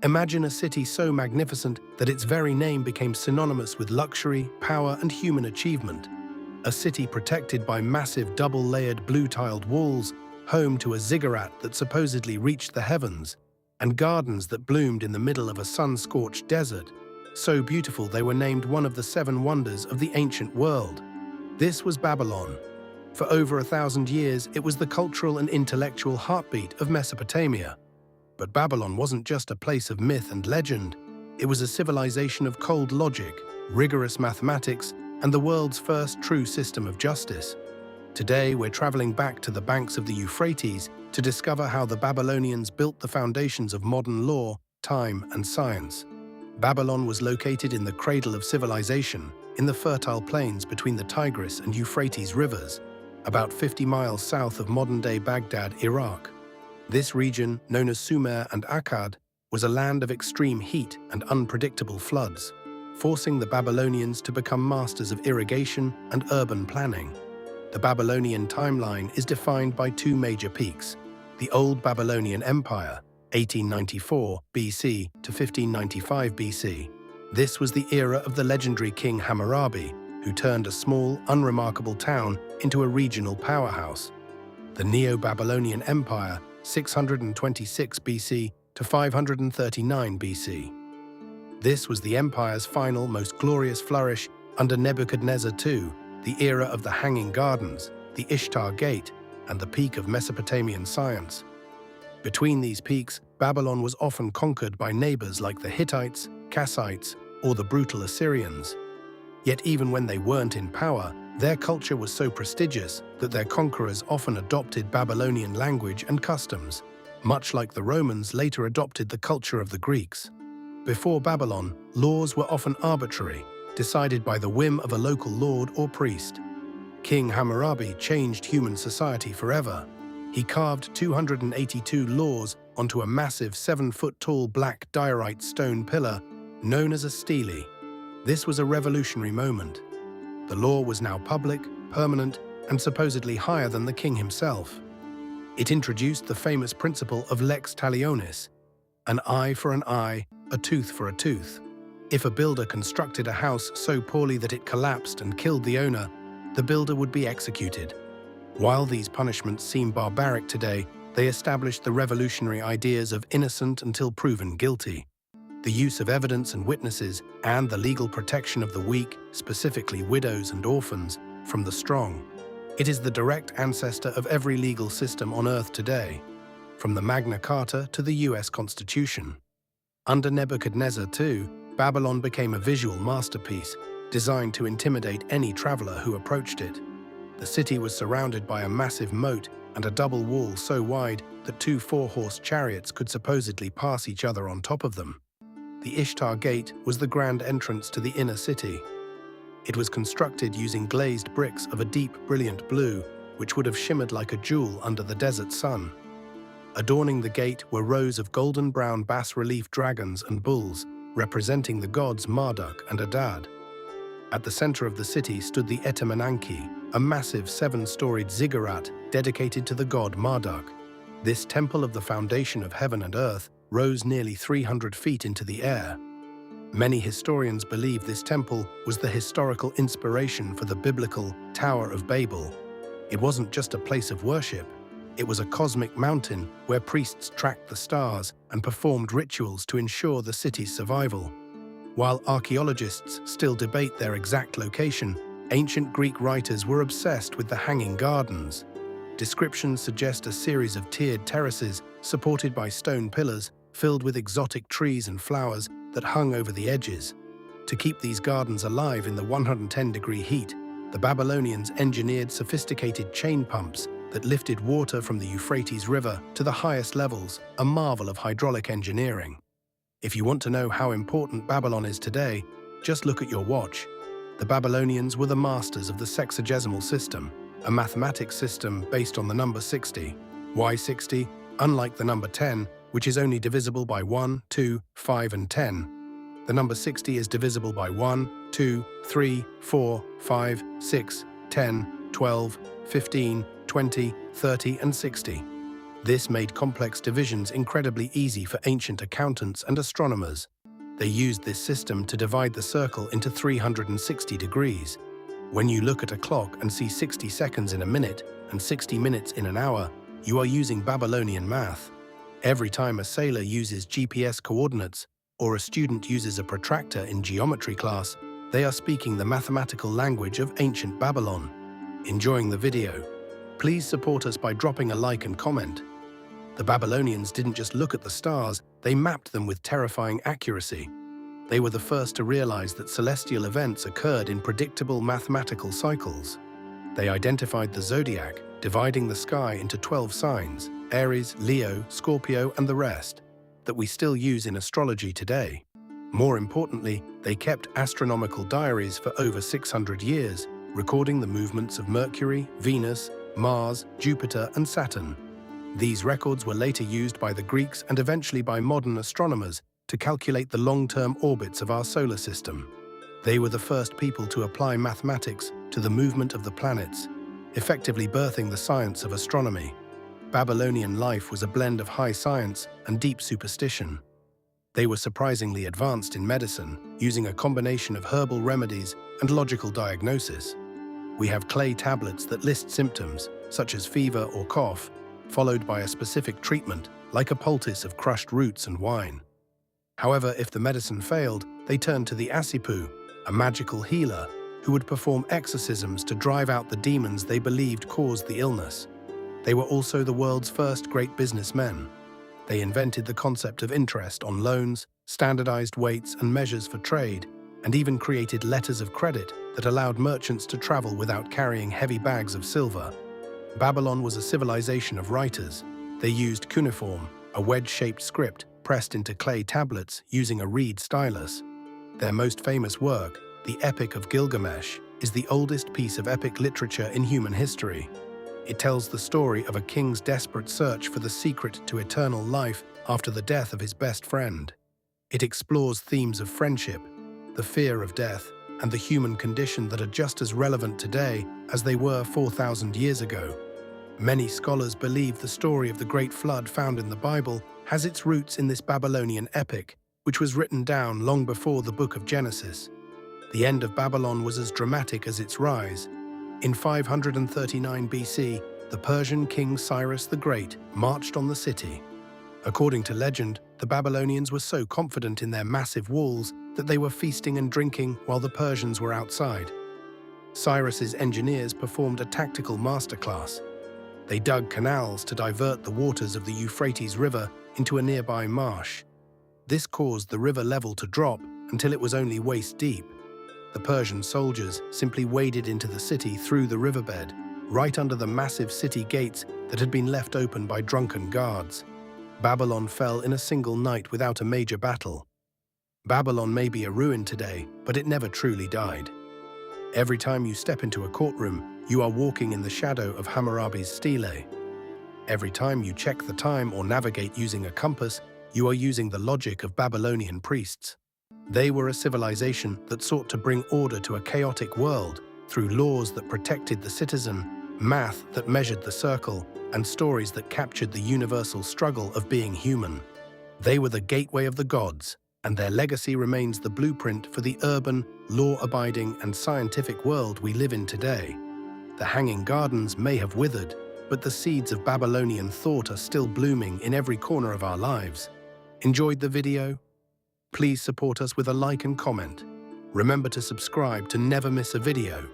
Imagine a city so magnificent that its very name became synonymous with luxury, power, and human achievement. A city protected by massive double-layered blue-tiled walls, home to a ziggurat that supposedly reached the heavens, and gardens that bloomed in the middle of a sun-scorched desert, so beautiful they were named one of the 7 wonders of the ancient world. This was Babylon. For over 1,000 years, it was the cultural and intellectual heartbeat of Mesopotamia. But Babylon wasn't just a place of myth and legend. It was a civilization of cold logic, rigorous mathematics, and the world's first true system of justice. Today, we're traveling back to the banks of the Euphrates to discover how the Babylonians built the foundations of modern law, time, and science. Babylon was located in the cradle of civilization, in the fertile plains between the Tigris and Euphrates rivers, about 50 miles south of modern-day Baghdad, Iraq. This region, known as Sumer and Akkad, was a land of extreme heat and unpredictable floods, forcing the Babylonians to become masters of irrigation and urban planning. The Babylonian timeline is defined by 2 major peaks: the Old Babylonian Empire, 1894 BC to 1595 BC. This was the era of the legendary King Hammurabi, who turned a small, unremarkable town into a regional powerhouse. The Neo-Babylonian Empire, 626 BC to 539 BC. This was the empire's final, most glorious flourish under Nebuchadnezzar II, the era of the Hanging Gardens, the Ishtar Gate, and the peak of Mesopotamian science. Between these peaks, Babylon was often conquered by neighbors like the Hittites, Kassites, or the brutal Assyrians. Yet even when they weren't in power, their culture was so prestigious that their conquerors often adopted Babylonian language and customs, much like the Romans later adopted the culture of the Greeks. Before Babylon, laws were often arbitrary, decided by the whim of a local lord or priest. King Hammurabi changed human society forever. He carved 282 laws onto a massive 7-foot-tall black diorite stone pillar known as a stele. This was a revolutionary moment. The law was now public, permanent, and supposedly higher than the king himself. It introduced the famous principle of lex talionis, an eye for an eye, a tooth for a tooth. If a builder constructed a house so poorly that it collapsed and killed the owner, the builder would be executed. While these punishments seem barbaric today, they established the revolutionary ideas of innocent until proven guilty, the use of evidence and witnesses, and the legal protection of the weak, specifically widows and orphans, from the strong. It is the direct ancestor of every legal system on Earth today, from the Magna Carta to the US Constitution. Under Nebuchadnezzar II, Babylon became a visual masterpiece, designed to intimidate any traveler who approached it. The city was surrounded by a massive moat and a double wall so wide that 2 4-horse chariots could supposedly pass each other on top of them. The Ishtar Gate was the grand entrance to the inner city. It was constructed using glazed bricks of a deep, brilliant blue, which would have shimmered like a jewel under the desert sun. Adorning the gate were rows of golden-brown bas-relief dragons and bulls, representing the gods Marduk and Adad. At the center of the city stood the Etemenanki, a massive 7-storied ziggurat dedicated to the god Marduk. This temple of the foundation of heaven and earth rose nearly 300 feet into the air. Many historians believe this temple was the historical inspiration for the biblical Tower of Babel. It wasn't just a place of worship. It was a cosmic mountain where priests tracked the stars and performed rituals to ensure the city's survival. While archaeologists still debate their exact location, ancient Greek writers were obsessed with the Hanging Gardens. Descriptions suggest a series of tiered terraces supported by stone pillars filled with exotic trees and flowers that hung over the edges. To keep these gardens alive in the 110-degree heat, the Babylonians engineered sophisticated chain pumps that lifted water from the Euphrates River to the highest levels, a marvel of hydraulic engineering. If you want to know how important Babylon is today, just look at your watch. The Babylonians were the masters of the sexagesimal system, a mathematics system based on the number 60. Why 60? Unlike the number 10, which is only divisible by 1, 2, 5, and 10. The number 60 is divisible by 1, 2, 3, 4, 5, 6, 10, 12, 15, 20, 30, and 60. This made complex divisions incredibly easy for ancient accountants and astronomers. They used this system to divide the circle into 360 degrees. When you look at a clock and see 60 seconds in a minute and 60 minutes in an hour, you are using Babylonian math. Every time a sailor uses GPS coordinates or a student uses a protractor in geometry class, they are speaking the mathematical language of ancient Babylon. Enjoying the video? Please support us by dropping a like and comment. The Babylonians didn't just look at the stars, they mapped them with terrifying accuracy. They were the first to realize that celestial events occurred in predictable mathematical cycles. They identified the zodiac, dividing the sky into 12 signs, Aries, Leo, Scorpio, and the rest, that we still use in astrology today. More importantly, they kept astronomical diaries for over 600 years, recording the movements of Mercury, Venus, Mars, Jupiter, and Saturn. These records were later used by the Greeks and eventually by modern astronomers to calculate the long-term orbits of our solar system. They were the first people to apply mathematics to the movement of the planets, effectively birthing the science of astronomy. Babylonian life was a blend of high science and deep superstition. They were surprisingly advanced in medicine, using a combination of herbal remedies and logical diagnosis. We have clay tablets that list symptoms, such as fever or cough, followed by a specific treatment, like a poultice of crushed roots and wine. However, if the medicine failed, they turned to the Asipu, a magical healer, who would perform exorcisms to drive out the demons they believed caused the illness. They were also the world's first great businessmen. They invented the concept of interest on loans, standardized weights and measures for trade, and even created letters of credit that allowed merchants to travel without carrying heavy bags of silver. Babylon was a civilization of writers. They used cuneiform, a wedge-shaped script pressed into clay tablets using a reed stylus. Their most famous work, the Epic of Gilgamesh, is the oldest piece of epic literature in human history. It tells the story of a king's desperate search for the secret to eternal life after the death of his best friend. It explores themes of friendship, the fear of death, and the human condition that are just as relevant today as they were 4,000 years ago. Many scholars believe the story of the Great Flood found in the Bible has its roots in this Babylonian epic, which was written down long before the book of Genesis. The end of Babylon was as dramatic as its rise. In 539 BC, the Persian king Cyrus the Great marched on the city. According to legend, the Babylonians were so confident in their massive walls that they were feasting and drinking while the Persians were outside. Cyrus's engineers performed a tactical masterclass. They dug canals to divert the waters of the Euphrates River into a nearby marsh. This caused the river level to drop until it was only waist deep. The Persian soldiers simply waded into the city through the riverbed, right under the massive city gates that had been left open by drunken guards. Babylon fell in a single night without a major battle. Babylon may be a ruin today, but it never truly died. Every time you step into a courtroom, you are walking in the shadow of Hammurabi's stele. Every time you check the time or navigate using a compass, you are using the logic of Babylonian priests. They were a civilization that sought to bring order to a chaotic world through laws that protected the citizen, math that measured the circle, and stories that captured the universal struggle of being human. They were the gateway of the gods, and their legacy remains the blueprint for the urban, law-abiding, and scientific world we live in today. The Hanging Gardens may have withered, but the seeds of Babylonian thought are still blooming in every corner of our lives. Enjoyed the video? Please support us with a like and comment. Remember to subscribe to never miss a video.